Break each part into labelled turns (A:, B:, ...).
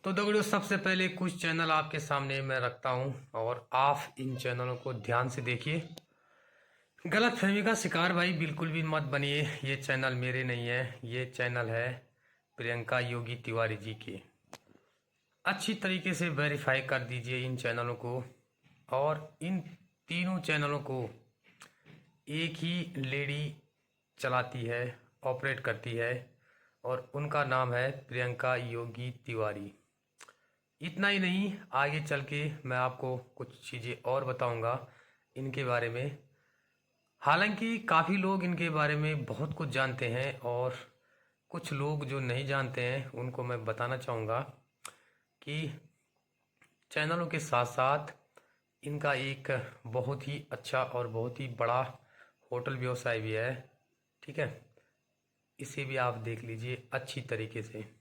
A: तो दोस्तों सबसे पहले कुछ चैनल आपके सामने मैं रखता हूं और आप इन चैनलों को ध्यान से देखिए। गलत फहमी का शिकार भाई बिल्कुल भी मत बनिए। ये चैनल मेरे नहीं है, ये चैनल है प्रियंका योगी तिवारी जी के। अच्छी तरीके से वेरीफाई कर दीजिए इन चैनलों को। और इन तीनों चैनलों को एक ही लेडी चलाती है, ऑपरेट करती है, और उनका नाम है प्रियंका योगी तिवारी। इतना ही नहीं, आगे चल के मैं आपको कुछ चीज़ें और बताऊंगा इनके बारे में। हालांकि काफ़ी लोग इनके बारे में बहुत कुछ जानते हैं और कुछ लोग जो नहीं जानते हैं उनको मैं बताना चाहूँगा कि चैनलों के साथ साथ इनका एक बहुत ही अच्छा और बहुत ही बड़ा होटल व्यवसाय भी है। ठीक है, इसे भी आप देख लीजिए अच्छी तरीके से।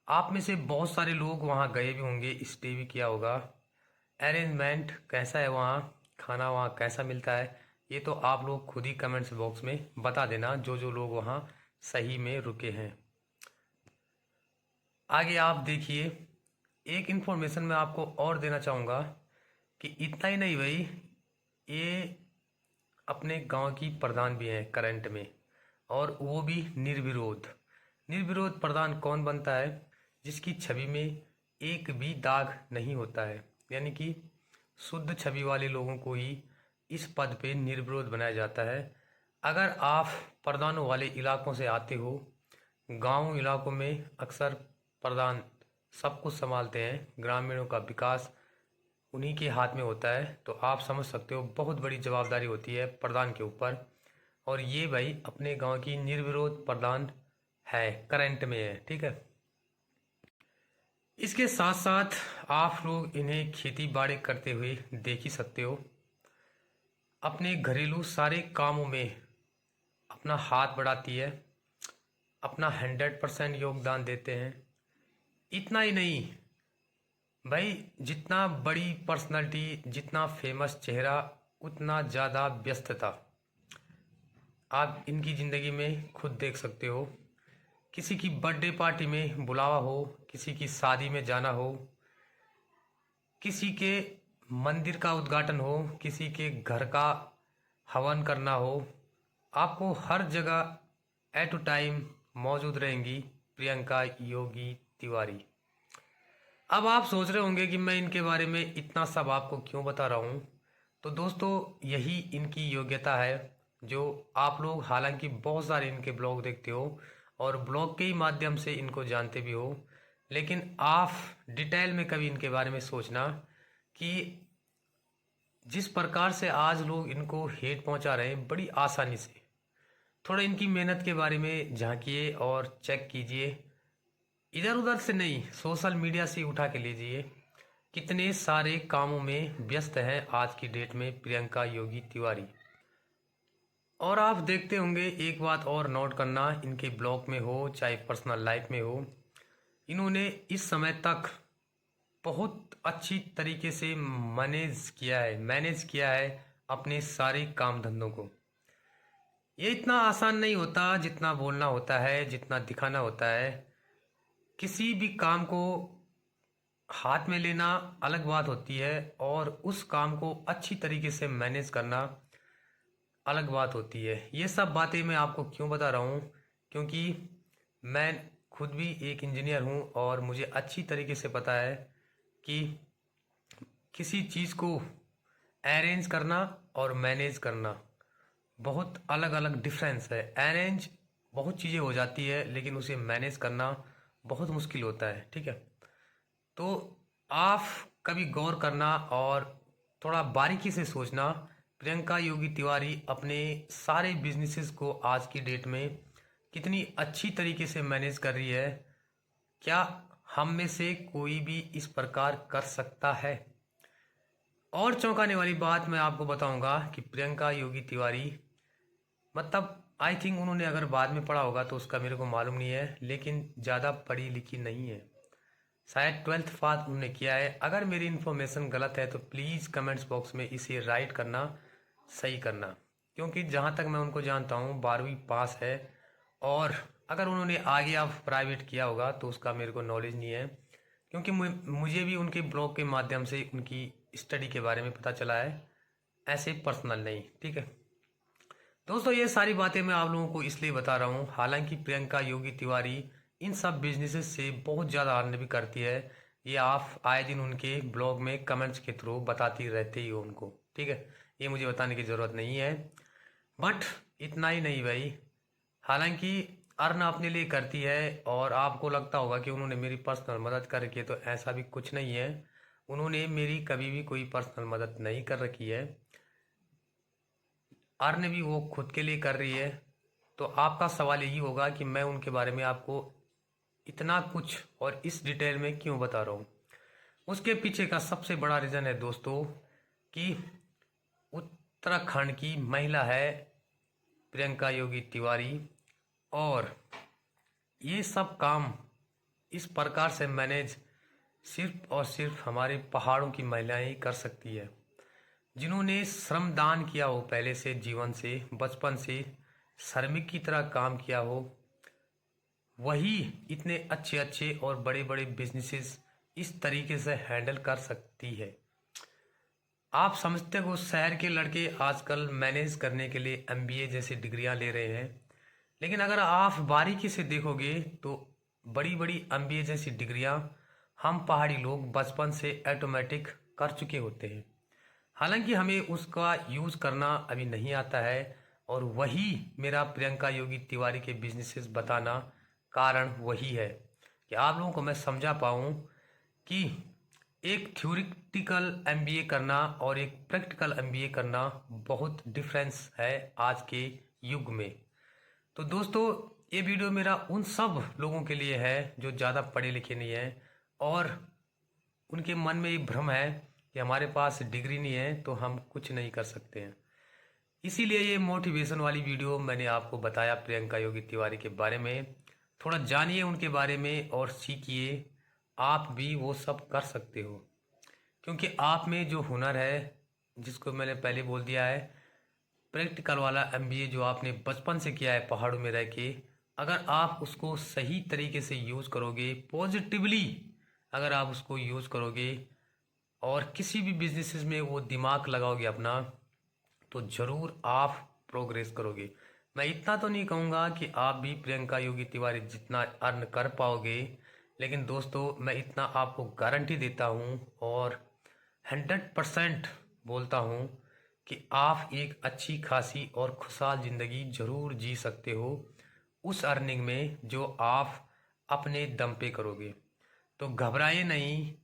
A: आप में से बहुत सारे लोग वहाँ गए भी होंगे, स्टे भी किया होगा। अरेंजमेंट कैसा है वहाँ, खाना वहाँ कैसा मिलता है, ये तो आप लोग खुद ही कमेंट्स बॉक्स में बता देना, जो जो लोग वहाँ सही में रुके हैं। आगे आप देखिए, एक इन्फॉर्मेशन मैं आपको और देना चाहूँगा कि इतना ही नहीं भाई, ये अपने गांव की प्रधान भी हैं करंट में, और वो भी निर्विरोध। निर्विरोध प्रधान कौन बनता है? जिसकी छवि में एक भी दाग नहीं होता है, यानी कि शुद्ध छवि वाले लोगों को ही इस पद पे निर्विरोध बनाया जाता है। अगर आप प्रधानों वाले इलाकों से आते हो, गांव इलाकों में अक्सर प्रधान सब कुछ संभालते हैं, ग्रामीणों का विकास उन्हीं के हाथ में होता है, तो आप समझ सकते हो बहुत बड़ी जवाबदारी होती है प्रधान के ऊपर। और ये भाई अपने गांव की निर्विरोध प्रधान है, करंट में है। ठीक है, इसके साथ साथ आप लोग इन्हें खेती बाड़ी करते हुए देख ही सकते हो। अपने घरेलू सारे कामों में अपना हाथ बढ़ाती है, अपना 100% योगदान देते हैं। इतना ही नहीं भाई, जितना बड़ी पर्सनालिटी, जितना फेमस चेहरा, उतना ज़्यादा व्यस्तता आप इनकी ज़िंदगी में खुद देख सकते हो। किसी की बर्थडे पार्टी में बुलावा हो, किसी की शादी में जाना हो, किसी के मंदिर का उद्घाटन हो, किसी के घर का हवन करना हो, आपको हर जगह एट अ टाइम मौजूद रहेंगी प्रियंका योगी तिवारी। अब आप सोच रहे होंगे कि मैं इनके बारे में इतना सब आपको क्यों बता रहा हूँ। तो दोस्तों यही इनकी योग्यता है, जो आप लोग हालांकि बहुत सारे इनके ब्लॉग देखते हो और ब्लॉग के ही माध्यम से इनको जानते भी हो, लेकिन आप डिटेल में कभी इनके बारे में सोचना कि जिस प्रकार से आज लोग इनको हेट पहुंचा रहे हैं बड़ी आसानी से, थोड़ा इनकी मेहनत के बारे में झांकिए और चेक कीजिए। इधर उधर से नहीं, सोशल मीडिया से उठा के लीजिए। कितने सारे कामों में व्यस्त हैं आज की डेट में प्रियंका योगी तिवारी। और आप देखते होंगे, एक बात और नोट करना, इनके ब्लॉग में हो चाहे पर्सनल लाइफ में हो, इन्होंने इस समय तक बहुत अच्छी तरीके से मैनेज किया है अपने सारे काम धंधों को। ये इतना आसान नहीं होता जितना बोलना होता है, जितना दिखाना होता है। किसी भी काम को हाथ में लेना अलग बात होती है, और उस काम को अच्छी तरीके से मैनेज करना अलग बात होती है। ये सब बातें मैं आपको क्यों बता रहा हूँ, क्योंकि मैं खुद भी एक इंजीनियर हूँ और मुझे अच्छी तरीके से पता है कि किसी चीज़ को अरेंज करना और मैनेज करना बहुत अलग अलग डिफरेंस है। अरेंज बहुत चीज़ें हो जाती है, लेकिन उसे मैनेज करना बहुत मुश्किल होता है। ठीक है, तो आप कभी गौर करना और थोड़ा बारीकी से सोचना, प्रियंका योगी तिवारी अपने सारे बिजनेसेस को आज की डेट में कितनी अच्छी तरीके से मैनेज कर रही है। क्या हम में से कोई भी इस प्रकार कर सकता है? और चौंकाने वाली बात मैं आपको बताऊंगा कि प्रियंका योगी तिवारी, मतलब आई थिंक उन्होंने अगर बाद में पढ़ा होगा तो उसका मेरे को मालूम नहीं है, लेकिन ज़्यादा पढ़ी लिखी नहीं है, शायद 12th पास उन्होंने किया है। अगर मेरी इन्फॉर्मेशन गलत है तो प्लीज़ कमेंट्स बॉक्स में इसे राइट करना, सही करना, क्योंकि जहाँ तक मैं उनको जानता हूँ 12वीं पास है। और अगर उन्होंने आगे आप प्राइवेट किया होगा तो उसका मेरे को नॉलेज नहीं है, क्योंकि मुझे भी उनके ब्लॉग के माध्यम से उनकी स्टडी के बारे में पता चला है, ऐसे पर्सनल नहीं। ठीक है दोस्तों, ये सारी बातें मैं आप लोगों को इसलिए बता रहा हूँ, हालांकि प्रियंका योगी तिवारी इन सब बिजनेसेस से बहुत ज़्यादा अर्न भी करती है। ये आप आए दिन उनके ब्लॉग में कमेंट्स के थ्रू बताती रहते ही हो उनको। ठीक है, ये मुझे बताने की ज़रूरत नहीं है। बट इतना ही नहीं भाई, हालांकि अर्न अपने लिए करती है और आपको लगता होगा कि उन्होंने मेरी पर्सनल मदद कर रखी है, तो ऐसा भी कुछ नहीं है। उन्होंने मेरी कभी भी कोई पर्सनल मदद नहीं कर रखी है। अर्न भी वो खुद के लिए कर रही है। तो आपका सवाल यही होगा कि मैं उनके बारे में आपको इतना कुछ और इस डिटेल में क्यों बता रहा हूँ। उसके पीछे का सबसे बड़ा रीज़न है दोस्तों कि उत्तराखंड की महिला है प्रियंका योगी तिवारी, और ये सब काम इस प्रकार से मैनेज सिर्फ और सिर्फ हमारे पहाड़ों की महिलाएं ही कर सकती है, जिन्होंने श्रमदान किया हो पहले से, जीवन से, बचपन से श्रमिक की तरह काम किया हो, वही इतने अच्छे अच्छे और बड़े बड़े बिजनेसेस इस तरीके से हैंडल कर सकती है। आप समझते हो शहर के लड़के आजकल मैनेज करने के लिए MBA जैसी डिग्रियां ले रहे हैं, लेकिन अगर आप बारीकी से देखोगे तो बड़ी बड़ी MBA जैसी डिग्रियां हम पहाड़ी लोग बचपन से ऑटोमेटिक कर चुके होते हैं। हालांकि हमें उसका यूज़ करना अभी नहीं आता है, और वही मेरा प्रियंका योगी तिवारी के बिजनेसेस बताना कारण वही है कि आप लोगों को मैं समझा पाऊँ कि एक थ्योरेटिकल MBA करना और एक प्रैक्टिकल MBA करना बहुत डिफरेंस है आज के युग में। तो दोस्तों, ये वीडियो मेरा उन सब लोगों के लिए है जो ज़्यादा पढ़े लिखे नहीं हैं और उनके मन में ये भ्रम है कि हमारे पास डिग्री नहीं है तो हम कुछ नहीं कर सकते हैं। इसीलिए ये मोटिवेशन वाली वीडियो मैंने आपको बताया प्रियंका योगी तिवारी के बारे में। थोड़ा जानिए उनके बारे में और सीखिए, आप भी वो सब कर सकते हो, क्योंकि आप में जो हुनर है, जिसको मैंने पहले बोल दिया है, प्रैक्टिकल वाला MBA जो आपने बचपन से किया है पहाड़ों में रह के, अगर आप उसको सही तरीके से यूज़ करोगे, पॉजिटिवली अगर आप उसको यूज़ करोगे और किसी भी बिजनेसेस में वो दिमाग लगाओगे अपना, तो ज़रूर आप प्रोग्रेस करोगे। मैं इतना तो नहीं कहूँगा कि आप भी प्रियंका योगी तिवारी जितना अर्न कर पाओगे, लेकिन दोस्तों मैं इतना आपको गारंटी देता हूँ और 100% बोलता हूँ कि आप एक अच्छी खासी और खुशहाल ज़िंदगी ज़रूर जी सकते हो उस अर्निंग में जो आप अपने दम पे करोगे। तो घबराए नहीं,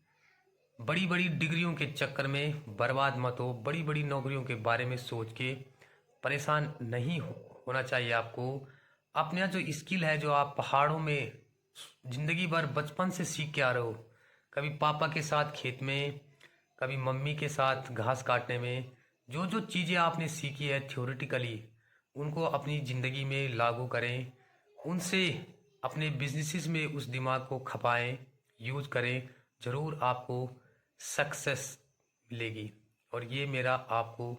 A: बड़ी बड़ी डिग्रियों के चक्कर में बर्बाद मत हो, बड़ी बड़ी नौकरियों के बारे में सोच के परेशान नहीं होना चाहिए आपको। अपना जो स्किल है, जो आप पहाड़ों में ज़िंदगी भर बचपन से सीख के आ रहे हो, कभी पापा के साथ खेत में, कभी मम्मी के साथ घास काटने में, जो जो चीज़ें आपने सीखी है थ्योरेटिकली, उनको अपनी ज़िंदगी में लागू करें, उनसे अपने बिजनेसेस में उस दिमाग को खपाएं, यूज़ करें, ज़रूर आपको सक्सेस मिलेगी। और ये मेरा आपको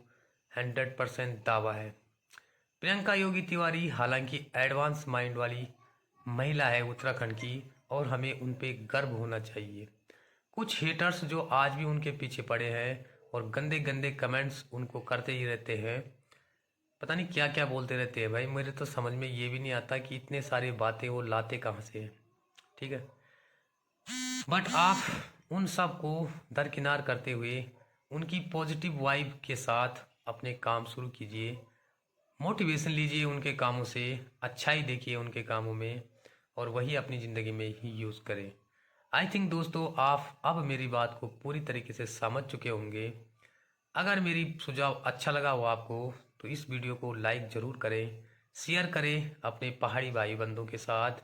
A: 100% दावा है। प्रियंका योगी तिवारी हालांकि एडवांस माइंड वाली महिला है उत्तराखंड की, और हमें उन पे गर्व होना चाहिए। कुछ हेटर्स जो आज भी उनके पीछे पड़े हैं और गंदे गंदे कमेंट्स उनको करते ही रहते हैं, पता नहीं क्या क्या बोलते रहते हैं भाई, मेरे तो समझ में ये भी नहीं आता कि इतने सारी बातें वो लाते कहाँ से हैं। ठीक है, बट आप उन सब को दरकिनार करते हुए उनकी पॉजिटिव वाइब के साथ अपने काम शुरू कीजिए, मोटिवेशन लीजिए उनके कामों से, अच्छाई देखिए उनके कामों में, और वही अपनी ज़िंदगी में ही यूज़ करें। आई थिंक दोस्तों आप अब मेरी बात को पूरी तरीके से समझ चुके होंगे। अगर मेरी सुझाव अच्छा लगा हो आपको तो इस वीडियो को लाइक ज़रूर करें, शेयर करें अपने पहाड़ी भाई बंधुओं के साथ।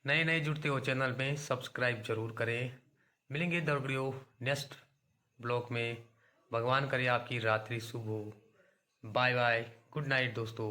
A: नए नए जुड़ते हो चैनल में सब्सक्राइब जरूर करें। मिलेंगे दर्गड़ियों नेक्स्ट ब्लॉग में। भगवान करे आपकी रात्रि शुभ हो। बाय बाय, गुड नाइट दोस्तों।